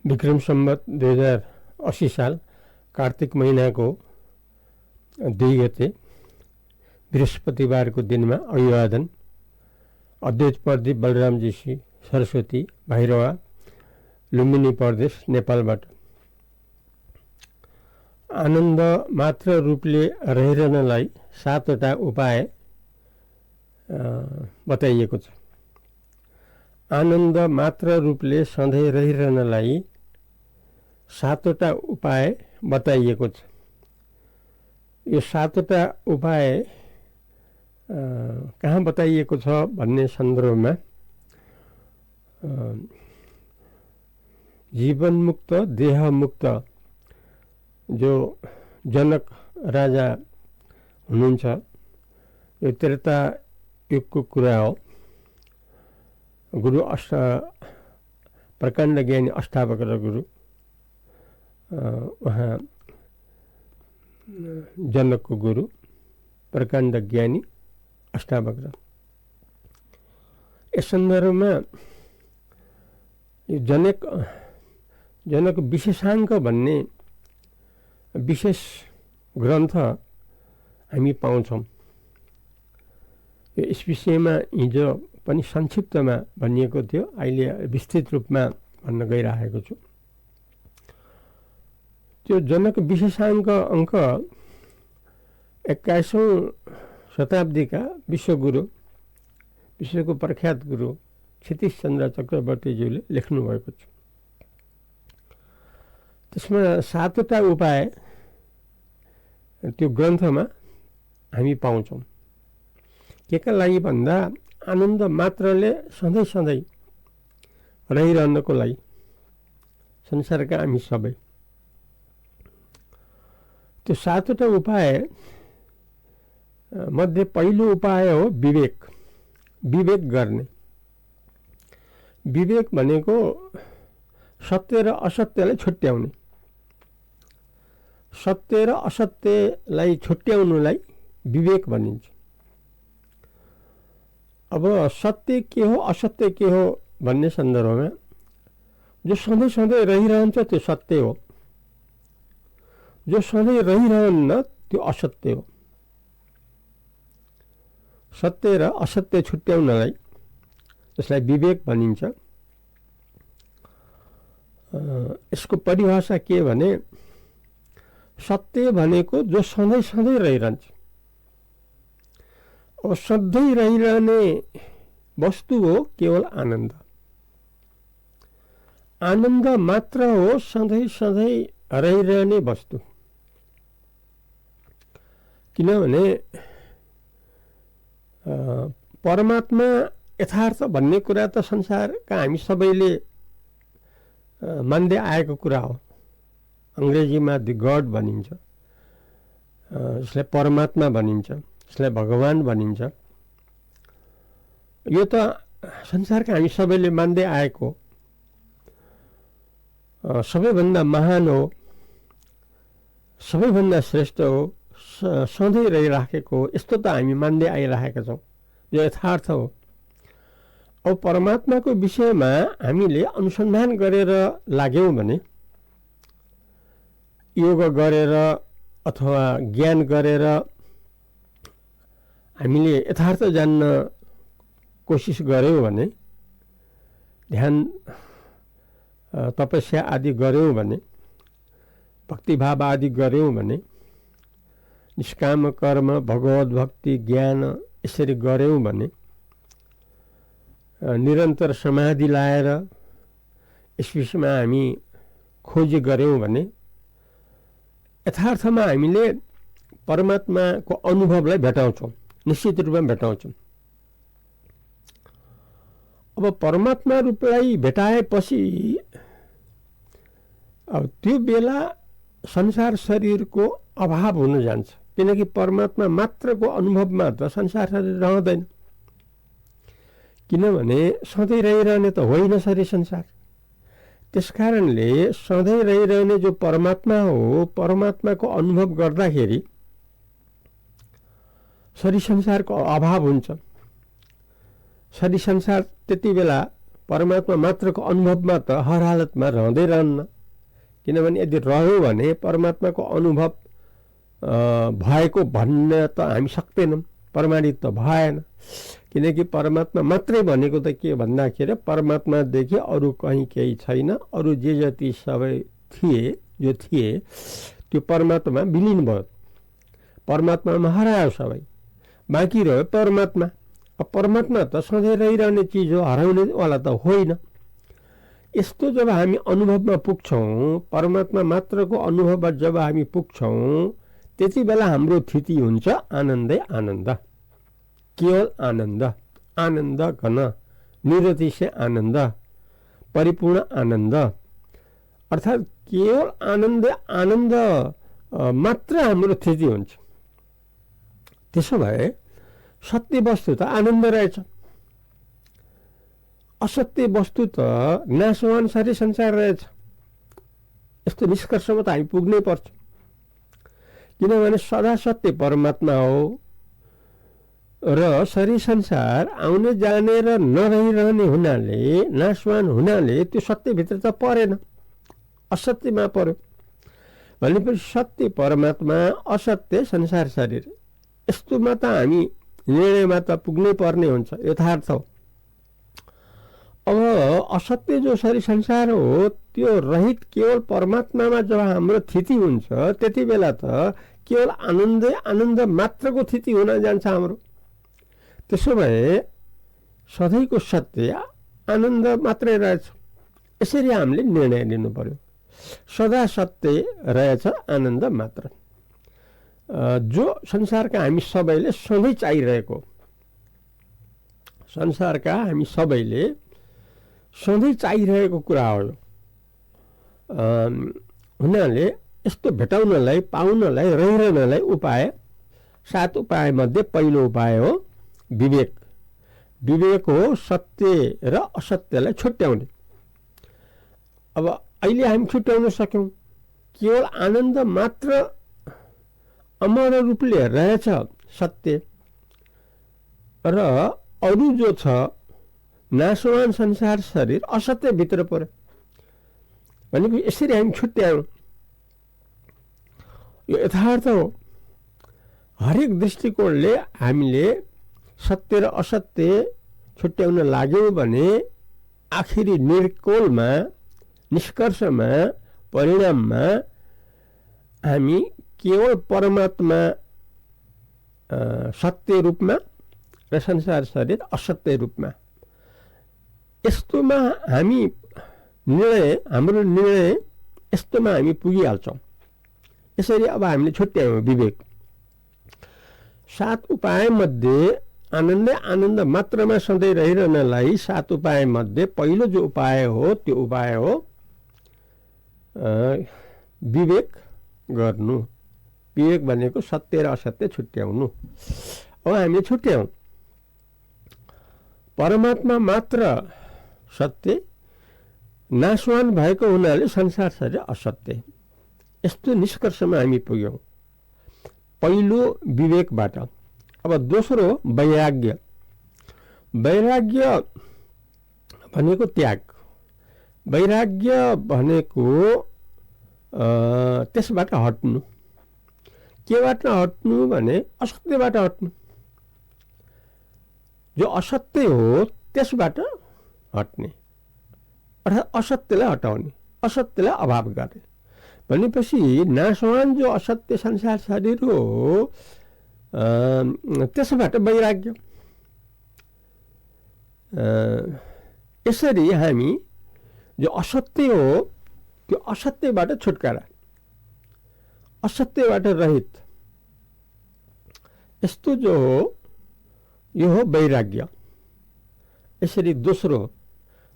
विक्रम सम्वत 2080 साल कार्तिक महीनाको 2 गते बृहस्पतिबारको दिनमा अभिवादन अद्वैत प्रदीप बलरामजी सरस्वती भैरवा लुम्बिनी प्रदेश नेपालबाट। आनन्द मात्र रूपले रहिरहनलाई 7वटा उपाय बताइएको छ। आनन्द मात्र रूपले सधैँ रहिरहनलाई 7वटा उपाय बताइएको छ। यो 7वटा उपाय कहाँ बताइएको छ भन्ने सन्दर्भमा जीवनमुक्त देहमुक्त जो जनक राजा हुनुहुन्छ यो त्रेता युगको कुरा हो। गुरु प्रकाण्ड ज्ञानी अष्टावक्र र गुरु उहाँ जनकको गुरु प्रकाण्ड ज्ञानी अष्टावक्र। यस सन्दर्भमा यो जनक विशेषाङ्क भन्ने विशेष ग्रन्थ हामी पाउँछौँ। यस विषयमा हिजो पनि संक्षिप्तमा भनिएको थियो, अहिले विस्तृत रूपमा भन्न गइरहेको छु। त्यो जनक विशेषाङ्क अङ्क 21औं शताब्दीका विश्वगुरु, विश्वको प्रख्यात गुरु क्षितिज चन्द्र चक्रवर्तीज्यूले लेख्नुभएको छ। त्यसमा 7वटा उपाय त्यो ग्रन्थमा हामी पाउँछौँ। केका लागि भन्दा आनन्द मात्रले सधैँ सधैँ रहिरहनको लागि संसारका हामी सबै। त्यो 7वटा उपाय मध्ये पहिलो उपाय हो विवेक। विवेक गर्ने। विवेक भनेको सत्य र असत्यलाई छुट्याउने। सत्य र असत्यलाई छुट्याउनुलाई विवेक भनिन्छ। अब सत्य के हो असत्य के हो भन्ने सन्दर्भमा जो सधैँ सधैँ रहिरहन्छ त्यो सत्य हो, जो सधैँ रहिरहन्न त्यो असत्य हो। सत्य र असत्य छुट्याउनलाई यसलाई विवेक भनिन्छ। यसको परिभाषा के भने सत्य भनेको जो सधैँ सधैँ रहिरहन्छ। अब सधैँ रहिरहने वस्तु हो केवल आनन्द। आनन्द मात्र हो सधैँ सधैँ रहिरहने वस्तु। किनभने परमात्मा यथार्थ भन्ने कुरा त संसारका हामी सबैले मान्दै आएको कुरा हो। अङ्ग्रेजीमा दि गड भनिन्छ, यसलाई परमात्मा भनिन्छ, यसलाई भगवान भनिन्छ। यो त संसारका हामी सबैले मान्दै आएको सबैभन्दा महान हो, सबैभन्दा श्रेष्ठ हो, सधैँ रहिराखेको हो, यस्तो त हामी मान्दै आइरहेका छौँ, यो यथार्थ हो। अब परमात्माको विषयमा हामीले अनुसन्धान गरेर लाग्यौँ भने, योग गरेर अथवा ज्ञान गरेर हामीले यथार्थ जान्न कोसिस गऱ्यौँ भने, ध्यान तपस्या आदि गऱ्यौँ भने, भक्तिभाव आदि गऱ्यौँ भने, निष्काम कर्म भगवत भक्ति ज्ञान यसरी गऱ्यौँ भने, निरन्तर समाधि लाएर यस विषयमा हामी खोज गऱ्यौँ भने यथार्थमा हामीले परमात्माको अनुभवलाई भेटाउँछौँ, निश्चित रूपमा भेटाउँछौँ। अब परमात्मा रूपलाई भेटाएपछि अब त्यो बेला संसार शरीरको अभाव हुन जान्छ। किनकि परमात्मा मात्रको अनुभवमा त संसार शरीर रहँदैन। किनभने सधैँ रहिरहने त होइन शरीर संसार। त्यसकारणले सधैँ रहिरहने जो परमात्मा हो, परमात्माको अनुभव गर्दाखेरि शरीर संसारको अभाव हुन्छ। शरीर संसार त्यति बेला परमात्मा मात्रको अनुभवमा त हर हालतमा रहँदै रहन्न। किनभने यदि रह्यो भने परमात्माको अनुभव भएको भन्न त हामी सक्दैनौँ, प्रमाणित त भएन। किनकि परमात्मा मात्रै भनेको त के भन्दाखेरि परमात्मादेखि अरू कहीँ केही छैन। अरू जे जति सबै जो थिए त्यो परमात्मामा विलिन भयो, परमात्मामा हरायो सबै, बाँकी रह्यो परमात्मा। अब परमात्मा त सधैँ रहिरहने चिज हो, हराउनेवाला त होइन। यस्तो जब हामी अनुभवमा पुग्छौँ, परमात्मा मात्रको अनुभवमा जब हामी पुग्छौँ, त्यति बेला हाम्रो स्थिति हुन्छ आनन्दै आनन्द, केवल आनन्द, आनन्द घन, निरतिशय आनन्द, परिपूर्ण आनन्द। अर्थात् केवल आनन्द मात्र हाम्रो स्थिति हुन्छ। त्यसो भए सत्य वस्तु त आनन्द रहेछ, असत्य वस्तु त नाशवान शरीर संसार रहेछ। यस्तो निष्कर्षमा त हामी पुग्नै पर्छ। किनभने सदा सत्य परमात्मा हो र शरीर संसार आउने जाने र नरहिरहने हुनाले, नाशवान हुनाले त्यो सत्यभित्र त परेन, असत्यमा पर्यो। भनेपछि सत्य परमात्मा, असत्य संसार शरीर, यस्तोमा त हामी निर्णयमा त पुग्नै पर्ने हुन्छ, यथार्थ हो। अब असत्य जो शरीर संसार हो त्यो रहित केवल परमात्मामा जब हाम्रो स्थिति हुन्छ, त्यति बेला त केवल आनन्दै आनन्द मात्रको स्थिति हुन जान्छ हाम्रो। त्यसो भए सधैँको सत्य आनन्द मात्रै रहेछ। यसरी हामीले निर्णय लिनु पर्यो, सदा सत्य रहेछ आनन्द मात्र, जो संसारका हामी सबैले सधैँ चाहिरहेको, संसारका हामी सबैले सधैँ चाहिरहेको कुरा हो। हुनाले यस्तो भेटाउनलाई, पाउनलाई, रहिरहनलाई उपाय 7 उपायमध्ये पहिलो उपाय हो विवेक। विवेक हो सत्य र असत्यलाई छुट्याउने। अब अहिले हामी छुट्याउन सक्यौँ, केवल आनन्द मात्र अमर रूपले रहेछ सत्य, र अरू जो छ नाशवान संसार शरीर असत्य भित्र पर्यो। भनेपछि यसरी हामी छुट्यायौँ, यो यथार्थ हो। हरेक दृष्टिकोणले हामीले सत्य र असत्य छुट्याउन लाग्यौँ भने आखिरी निर्कोलमा, निष्कर्षमा, परिणाममा हामी केवल परमात्मा सत्य रूपमा र संसार शरीर असत्य रूपमा, यस्तोमा हामी हाम्रो निर्णय यस्तोमा हामी पुगिहाल्छौँ। यसरी अब हामीले छुट्यायौँ विवेक। 7 उपायमध्ये आनन्दै आनन्द मात्रमा सधैँ रहिरहनलाई 7 उपायमध्ये पहिलो जो उपाय हो त्यो उपाय हो विवेक गर्नु। विवेक भनेको सत्य र असत्य छुट्याउनु। अब हामीले छुट्यायौँ, परमात्मा मात्र सत्य, नाशवान भएको हुनाले संसार शरीर असत्य, यस्तो निष्कर्षमा हामी पुग्यौँ पहिलो विवेकबाट। अब दोस्रो वैराग्य। वैराग्य भनेको त्याग। वैराग्य भनेको त्यसबाट हट्नु। केबाट हट्नु भने असत्यबाट हट्नु। जो असत्य हो त्यसबाट हट्ने, अर्थात् असत्यलाई हटाउने, असत्यलाई अभाव गर्ने। भनेपछि नाशवान जो असत्य संसार शरीर हो त्यसबाट वैराग्य। यसरी हामी जो असत्य हो त्यो असत्यबाट छुटकारा, असत्यबाट रहित, यस्तो जो हो यो हो वैराग्य। यसरी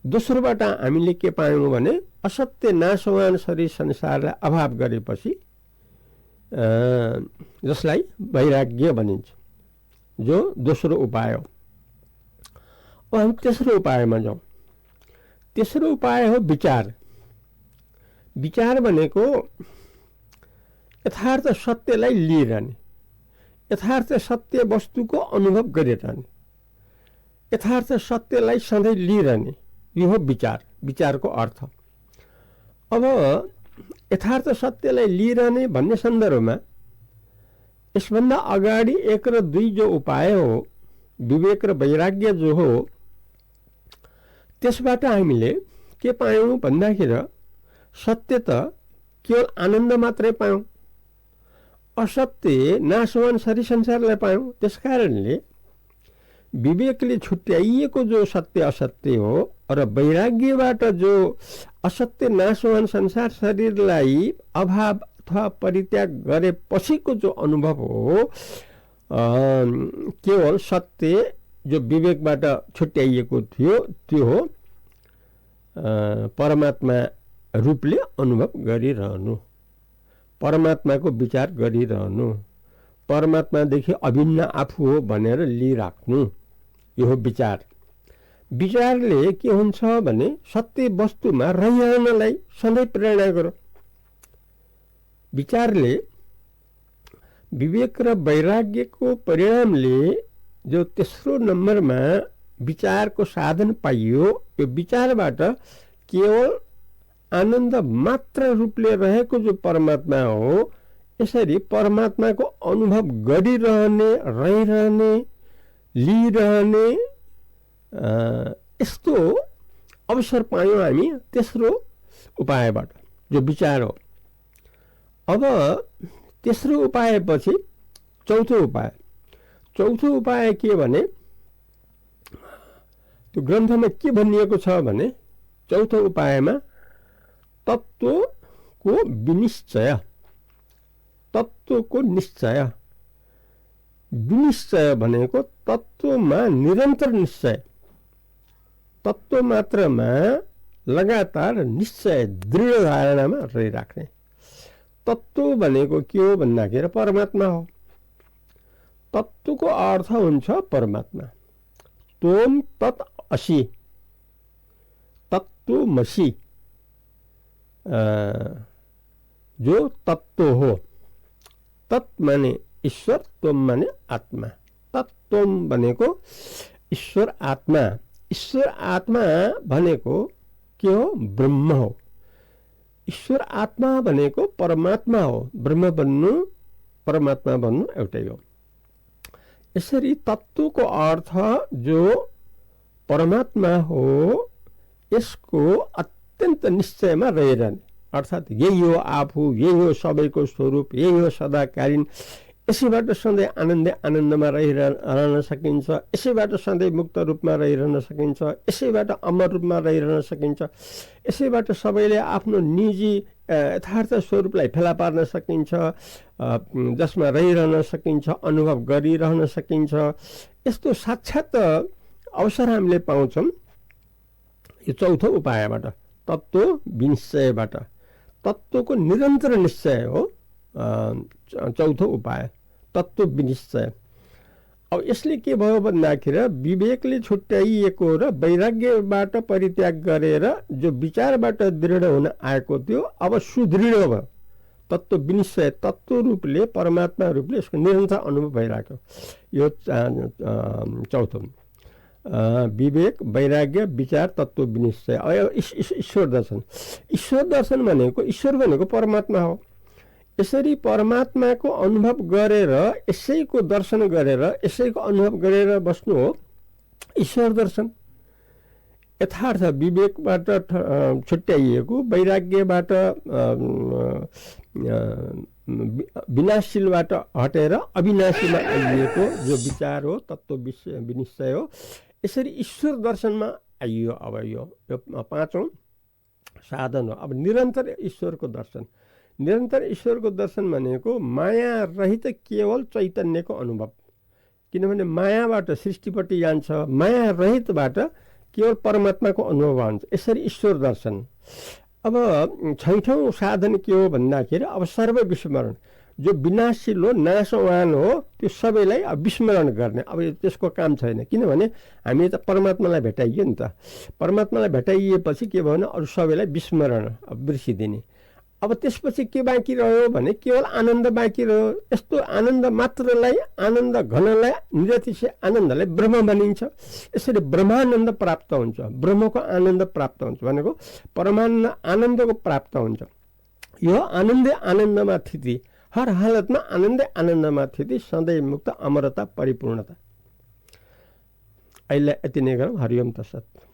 दोस्रोबाट हामीले के पायौँ भने असत्य नाशवान शरीर संसारलाई अभाव गरेपछि जसलाई वैराग्य भनिन्छ, जो दोस्रो उपाय हो। अब हामी तेस्रो उपायमा जाउँ। तेस्रो उपाय हो विचार। विचार भनेको यथार्थ सत्यलाई लिइरहने, यथार्थ सत्य वस्तुको अनुभव गरिरहने, यथार्थ सत्यलाई सधैँ लिइरहने, यो हो विचारको अर्थ। अब यथार्थ सत्यलाई लिइरहने भन्ने सन्दर्भमा यसभन्दा अगाडि 1 र 2 जो उपाय हो, विवेक र वैराग्य जो हो, त्यसबाट हामीले के पायौँ भन्दाखेरि सत्य त केवल आनन्द मात्रै पायौँ, असत्य नाशवान शरीर संसारलाई पायौँ। त्यसकारणले विवेकले छुट्याइएको जो सत्य असत्य हो र वैराग्यबाट जो असत्य नाशवान संसार शरीरलाई अभाव अथवा परित्याग गरेपछिको जो अनुभव हो, केवल सत्य जो विवेकबाट छुट्याइएको थियो त्यो हो परमात्मा रूपले अनुभव गरिरहनु, परमात्माको विचार गरिरहनु, परमात्मादेखि अभिन्न आफू हो भनेर लिइराख्नु, यो हो विचार। विचारले के हुन्छ भने सत्य वस्तुमा रहिरहनलाई सधैँ प्रेरणा गरो। विचारले विवेक र वैराग्यको परिणामले जो तेस्रो नम्बरमा विचारको साधन पाइयो, यो विचारबाट केवल आनन्द मात्र रूपले रहेको जो परमात्मा हो, यसरी परमात्माको अनुभव गरिरहने, रहिरहने, लिइरहने यस्तो अवसर पायौँ हामी तेस्रो उपायबाट, जो विचार हो। अब तेस्रो उपायपछि चौथो उपाय के भने त्यो ग्रन्थमा के भनिएको छ भने चौथो उपायमा तत्त्वको विनिश्चय, तत्त्वको निश्चय। विनिश्चय भनेको तत्त्वमा निरन्तर निश्चय, तत्त्व मात्रमा लगातार निश्चय दृढ धारणामा रहिराख्ने। तत्त्व भनेको के हो भन्दाखेरि परमात्मा हो। तत्त्वको अर्थ हुन्छ परमात्मा। त्वम तत् असि, तत्त्वमसि, जो तत्त्व हो। तत् माने ईश्वर, त्वम माने आत्मा। तत्त्वम भनेको ईश्वर आत्मा। ईश्वर आत्मा भनेको के हो? ब्रह्म हो। ईश्वर आत्मा भनेको परमात्मा हो। ब्रह्म बन्नु परमात्मा बन्नु एउटै हो। यसरी तत्त्वको अर्थ जो परमात्मा हो, यसको अत्यन्त निश्चयमा रहिरहने, अर्थात् यही हो आफू, यही हो सबैको स्वरूप, यही हो सदाकालीन। यसैबाट सधैँ आनन्दमा रहिरहन सकिन्छ, यसैबाट सधैँ मुक्त रूपमा रहिरहन सकिन्छ, यसैबाट अमर रूपमा रहिरहन सकिन्छ, यसैबाट सबैले आफ्नो निजी यथार्थ स्वरूपलाई फेला पार्न सकिन्छ, जसमा रहिरहन सकिन्छ, अनुभव गरिरहन सकिन्छ। यस्तो साक्षात् अवसर हामीले पाउँछौँ यो चौथो उपायबाट, तत्त्व विनिश्चयबाट। तत्त्वको निरन्तर निश्चय हो चौथो उपाय, तत्त्व विनिश्चय। अब यसले के भयो भन्दाखेरि विवेकले छुट्याइएको र वैराग्यबाट परित्याग गरेर जो विचारबाट दृढ हुन आएको थियो, अब सुदृढ भयो। तत्त्व विनिश्चय, तत्त्व रूपले परमात्मा रूपले यसको निरन्तर अनुभव भइरहेको यो चौथो। विवेक, वैराग्य, विचार, तत्त्व विनिश्चय। अब ईश्वर दर्शन। ईश्वर दर्शन भनेको ईश्वर भनेको परमात्मा हो। यसरी परमात्माको अनुभव गरेर, यसैको दर्शन गरेर, यसैको अनुभव गरेर बस्नु हो ईश्वर दर्शन। यथार्थ विवेकबाट छुट्याइएको, वैराग्यबाट विनाशीलबाट हटेर अविनाशीमा आइएको जो विचार हो, तत्त्व विनिश्चय हो। यसरी ईश्वर दर्शनमा आइयो। अब यो पाँचौं साधन हो। अब निरन्तर ईश्वरको दर्शन। निरन्तर ईश्वरको दर्शन भनेको माया रहित केवल चैतन्यको अनुभव। किनभने मायाबाट सृष्टिपट्टि जान्छ, माया रहितबाट केवल परमात्माको अनुभव हुन्छ। यसरी ईश्वर दर्शन। अब छैठौँ साधन के हो भन्दाखेरि अब सर्व विस्मरण, जो विनाशील हो, नाशवान हो, त्यो सबैलाई अब विस्मरण गर्ने। अब त्यसको काम छैन, किनभने हामी त परमात्मालाई भेटाइयो नि त। परमात्मालाई भेटाइएपछि के भयो भने अरू सबैलाई विस्मरण, बिर्सिदिने। अब त्यसपछि के बाँकी रह्यो भने केवल आनन्द बाँकी रह्यो। यस्तो आनन्द मात्रलाई, आनन्द घनलाई, निरतिशय आनन्दलाई ब्रह्म भनिन्छ। यसरी ब्रह्मानन्द प्राप्त हुन्छ, ब्रह्मको आनन्द प्राप्त हुन्छ भनेको परमानन्द आनन्दको प्राप्त हुन्छ। यो आनन्दै आनन्दमा स्थिति, हर हालतमा आनन्दै आनन्दमा स्थिति, सधैँ मुक्त, अमरता, परिपूर्णता। अहिले यति नै गरौँ। हरिओम तत्सत।